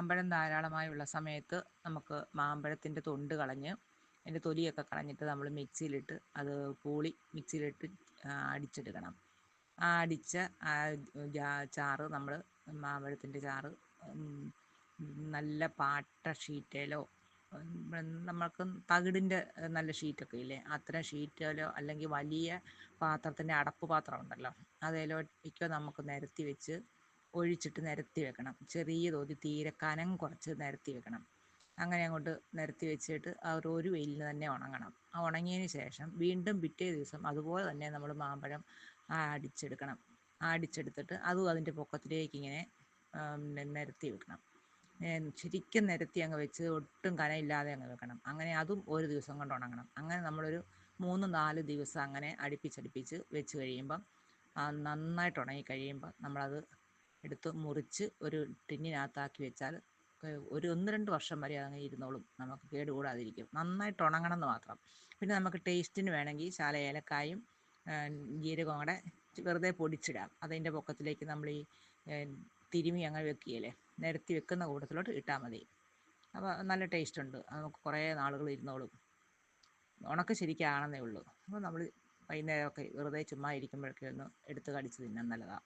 മാമ്പഴം ധാരാളമായുള്ള സമയത്ത് നമുക്ക് മാമ്പഴത്തിൻ്റെ തൊണ്ട് കളഞ്ഞ് അതിൻ്റെ തൊലിയൊക്കെ കളഞ്ഞിട്ട് നമ്മൾ മിക്സിയിലിട്ട് അത് മിക്സിയിലിട്ട് അടിച്ചെടുക്കണം. ആ അടിച്ച ചാറ് നമ്മൾ മാമ്പഴത്തിൻ്റെ ചാറ് നല്ല പാട്ട ഷീറ്റേലോ നമ്മൾക്ക് തകിടിൻ്റെ നല്ല ഷീറ്റൊക്കെ ഇല്ലേ, അത്തരം ഷീറ്റിലോ അല്ലെങ്കിൽ വലിയ പാത്രത്തിൻ്റെ അടപ്പ് പാത്രം ഉണ്ടല്ലോ അതിലൊക്കെ നമുക്ക് നിരത്തി വെച്ച് ഒഴിച്ചിട്ട് നിരത്തി വെക്കണം. ചെറിയ തോതിൽ തീരെ കനം കുറച്ച് നിരത്തി വെക്കണം. അങ്ങനെ അങ്ങോട്ട് നിരത്തി വെച്ചിട്ട് ഒരു വെയിലിന് തന്നെ ഉണങ്ങണം. ആ ഉണങ്ങിയതിന് ശേഷം വീണ്ടും പിറ്റേ ദിവസം അതുപോലെ തന്നെ നമ്മൾ മാമ്പഴം അടിച്ചെടുക്കണം. അടിച്ചെടുത്തിട്ട് അതും അതിൻ്റെ പൊക്കത്തിലേക്ക് ഇങ്ങനെ നിരത്തി വെക്കണം. ശരിക്കും നിരത്തി അങ്ങ് വെച്ച് ഒട്ടും കനമില്ലാതെ അങ്ങ് വെക്കണം. അങ്ങനെ അതും ഒരു ദിവസം കൊണ്ട് ഉണങ്ങണം. അങ്ങനെ നമ്മളൊരു 3-4 ദിവസം അങ്ങനെ അടുപ്പിച്ചടുപ്പിച്ച് വെച്ച് കഴിയുമ്പം നന്നായിട്ട് ഉണങ്ങി കഴിയുമ്പോൾ നമ്മളത് എടുത്ത് മുറിച്ച് ഒരു ടിന്നിനകത്താക്കി വെച്ചാൽ ഒരു 1-2 വർഷം വരെ അങ്ങനെ ഇരുന്നോളും. നമുക്ക് കേടുകൂടാതിരിക്കും. നന്നായിട്ട് ഉണങ്ങണം എന്ന് മാത്രം. പിന്നെ നമുക്ക് ടേസ്റ്റിന് വേണമെങ്കിൽ ശാല ഏലക്കായും ജീരകവും കൂടെ വെറുതെ പൊടിച്ചിടാം. അതിൻ്റെ പൊക്കത്തിലേക്ക് നമ്മൾ ഈ തിരുമി അങ്ങനെ വെക്കുകയില്ലേ, നിരത്തി വെക്കുന്ന കൂട്ടത്തിലോട്ട് ഇട്ടാൽ മതി. അപ്പോൾ നല്ല ടേസ്റ്റ് ഉണ്ട്. നമുക്ക് കുറേ നാളുകൾ ഇരുന്നോളും. ഉണക്ക് ശരിക്കാണെന്നേ ഉള്ളൂ. അപ്പോൾ നമ്മൾ വൈകുന്നേരമൊക്കെ വെറുതെ ചുമ്മാ ഇരിക്കുമ്പോഴൊക്കെ ഒന്ന് എടുത്ത് കടിച്ച് തിന്നാൻ നല്ലതാണ്.